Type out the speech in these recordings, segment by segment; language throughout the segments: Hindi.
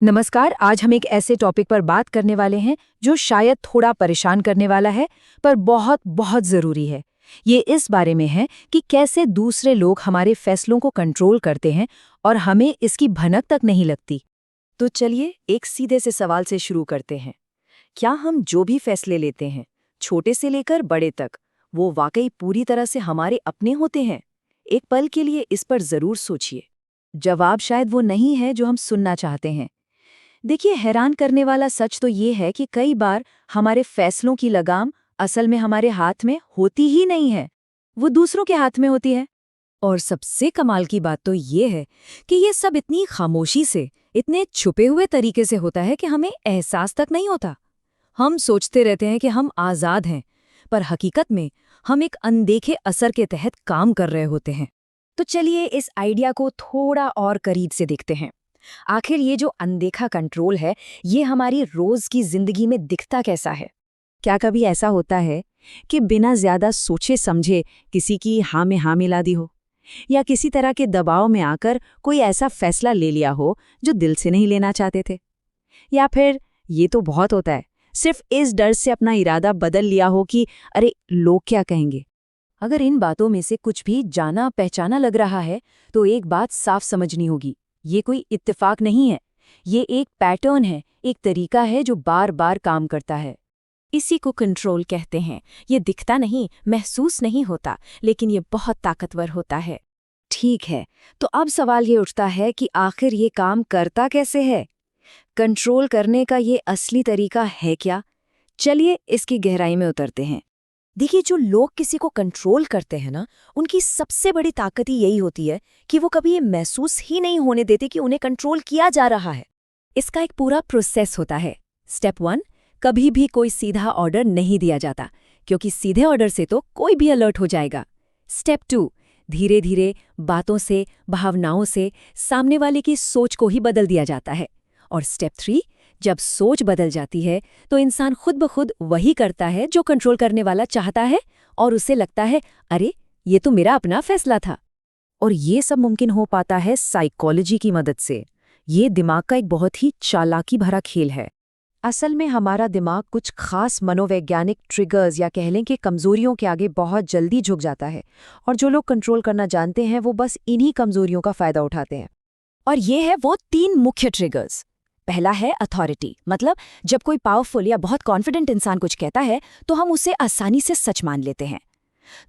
नमस्कार। आज हम एक ऐसे टॉपिक पर बात करने वाले हैं जो शायद थोड़ा परेशान करने वाला है, पर बहुत बहुत ज़रूरी है। ये इस बारे में है कि कैसे दूसरे लोग हमारे फैसलों को कंट्रोल करते हैं और हमें इसकी भनक तक नहीं लगती। तो चलिए एक सीधे से सवाल से शुरू करते हैं। क्या हम जो भी फैसले लेते हैं, छोटे से लेकर बड़े तक, वो वाकई पूरी तरह से हमारे अपने होते हैं? एक पल के लिए इस पर जरूर सोचिए। जवाब शायद वो नहीं है जो हम सुनना चाहते हैं। देखिए, हैरान करने वाला सच तो ये है कि कई बार हमारे फैसलों की लगाम असल में हमारे हाथ में होती ही नहीं है, वो दूसरों के हाथ में होती है। और सबसे कमाल की बात तो ये है कि ये सब इतनी खामोशी से, इतने छुपे हुए तरीके से होता है कि हमें एहसास तक नहीं होता। हम सोचते रहते हैं कि हम आज़ाद हैं, पर हकीकत में हम एक अनदेखे असर के तहत काम कर रहे होते हैं। तो चलिए इस आइडिया को थोड़ा और करीब से देखते हैं। आखिर ये जो अनदेखा कंट्रोल है, ये हमारी रोज की जिंदगी में दिखता कैसा है? क्या कभी ऐसा होता है कि बिना ज्यादा सोचे समझे किसी की हाँ में हाँ मिला दी हो, या किसी तरह के दबाव में आकर कोई ऐसा फैसला ले लिया हो जो दिल से नहीं लेना चाहते थे? या फिर ये तो बहुत होता है, सिर्फ इस डर से अपना इरादा बदल लिया हो कि अरे लोग क्या कहेंगे। अगर इन बातों में से कुछ भी जाना पहचाना लग रहा है, तो एक बात साफ समझनी होगी, ये कोई इत्तेफाक नहीं है। ये एक पैटर्न है, एक तरीका है जो बार बार काम करता है। इसी को कंट्रोल कहते हैं। ये दिखता नहीं, महसूस नहीं होता, लेकिन ये बहुत ताकतवर होता है। ठीक है, तो अब सवाल ये उठता है कि आखिर ये काम करता कैसे है? कंट्रोल करने का ये असली तरीका है क्या? चलिए इसकी गहराई में उतरते हैं। देखिए, जो लोग किसी को कंट्रोल करते हैं ना, उनकी सबसे बड़ी ताकत ही यही होती है कि वो कभी ये महसूस ही नहीं होने देते कि उन्हें कंट्रोल किया जा रहा है। इसका एक पूरा प्रोसेस होता है। स्टेप 1, कभी भी कोई सीधा ऑर्डर नहीं दिया जाता, क्योंकि सीधे ऑर्डर से तो कोई भी अलर्ट हो जाएगा। स्टेप 2, धीरे धीरे बातों से, भावनाओं से सामने वाले की सोच को ही बदल दिया जाता है। और स्टेप 3, जब सोच बदल जाती है तो इंसान खुद ब खुद वही करता है जो कंट्रोल करने वाला चाहता है, और उसे लगता है अरे ये तो मेरा अपना फैसला था। और ये सब मुमकिन हो पाता है साइकोलॉजी की मदद से। ये दिमाग का एक बहुत ही चालाकी भरा खेल है। असल में हमारा दिमाग कुछ खास मनोवैज्ञानिक ट्रिगर्स या कह लें कि कमजोरियों के आगे बहुत जल्दी झुक जाता है, और जो लोग कंट्रोल करना जानते हैं वो बस इन्हीं कमजोरियों का फायदा उठाते हैं। और ये है वो 3 मुख्य ट्रिगर्स। पहला है अथॉरिटी, मतलब जब कोई पावरफुल या बहुत कॉन्फिडेंट इंसान कुछ कहता है तो हम उसे आसानी से सच मान लेते हैं।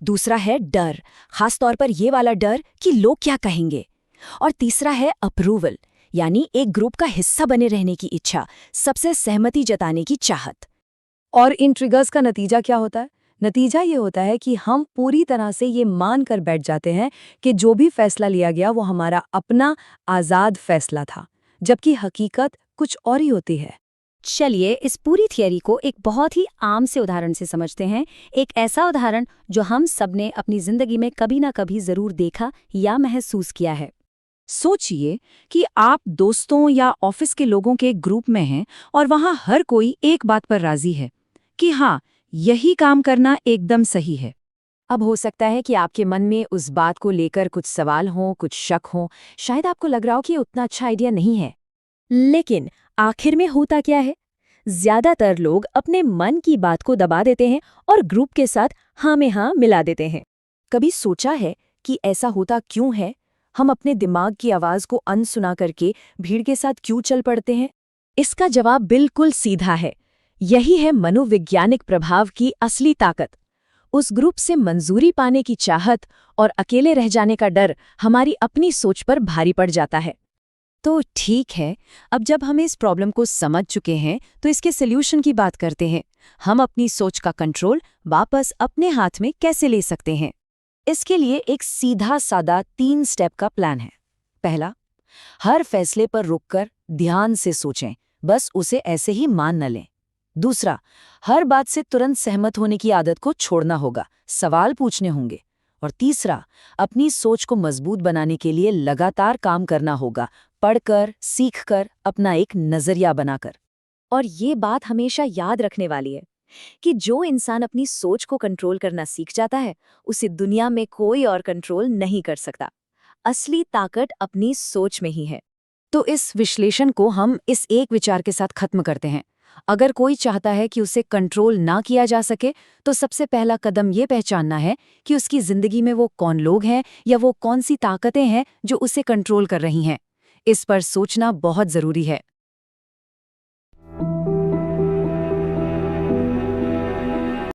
दूसरा है डर, खासतौर पर ये वाला डर कि लोग क्या कहेंगे। और तीसरा है अप्रूवल, यानी एक ग्रुप का हिस्सा बने रहने की इच्छा, सबसे सहमति जताने की चाहत। और इन ट्रिगर्स का नतीजा क्या होता है? नतीजा ये होता है कि हम पूरी तरह से ये मान कर बैठ जाते हैं कि जो भी फैसला लिया गया वो हमारा अपना आज़ाद फैसला था, जबकि हकीकत कुछ और ही होती है। चलिए इस पूरी थियरी को एक बहुत ही आम से उदाहरण से समझते हैं। एक ऐसा उदाहरण जो हम सबने अपनी जिंदगी में कभी ना कभी जरूर देखा या महसूस किया है। सोचिए कि आप दोस्तों या ऑफिस के लोगों के एक ग्रुप में हैं और वहां हर कोई एक बात पर राजी है कि हाँ, यही काम करना एकदम सही है। अब हो सकता है कि आपके मन में उस बात को लेकर कुछ सवाल हों, कुछ शक हों, शायद आपको लग रहा हो कि ये उतना अच्छा आइडिया नहीं है। लेकिन आखिर में होता क्या है? ज्यादातर लोग अपने मन की बात को दबा देते हैं और ग्रुप के साथ हाँ में हाँ मिला देते हैं। कभी सोचा है कि ऐसा होता क्यों है? हम अपने दिमाग की आवाज को अनसुना करके भीड़ के साथ क्यों चल पड़ते हैं? इसका जवाब बिल्कुल सीधा है। यही है मनोवैज्ञानिक प्रभाव की असली ताकत। उस ग्रुप से मंजूरी पाने की चाहत और अकेले रह जाने का डर हमारी अपनी सोच पर भारी पड़ जाता है। तो ठीक है, अब जब हम इस प्रॉब्लम को समझ चुके हैं तो इसके सॉल्यूशन की बात करते हैं। हम अपनी सोच का कंट्रोल वापस अपने हाथ में कैसे ले सकते हैं? इसके लिए एक सीधा सादा 3 स्टेप का प्लान है। पहला, हर फैसले पर रुककर ध्यान से सोचें, बस उसे ऐसे ही मान न लें। दूसरा, हर बात से तुरंत सहमत होने की आदत को छोड़ना होगा, सवाल पूछने होंगे। और तीसरा, अपनी सोच को मजबूत बनाने के लिए लगातार काम करना होगा, पढ़कर, सीखकर, अपना एक नजरिया बनाकर। और ये बात हमेशा याद रखने वाली है कि जो इंसान अपनी सोच को कंट्रोल करना सीख जाता है, उसे दुनिया में कोई और कंट्रोल नहीं कर सकता। असली ताकत अपनी सोच में ही है। तो इस विश्लेषण को हम इस एक विचार के साथ खत्म करते हैं। अगर कोई चाहता है कि उसे कंट्रोल ना किया जा सके, तो सबसे पहला कदम ये पहचानना है कि उसकी जिंदगी में वो कौन लोग हैं या वो कौन सी ताकतें हैं जो उसे कंट्रोल कर रही हैं। इस पर सोचना बहुत जरूरी है।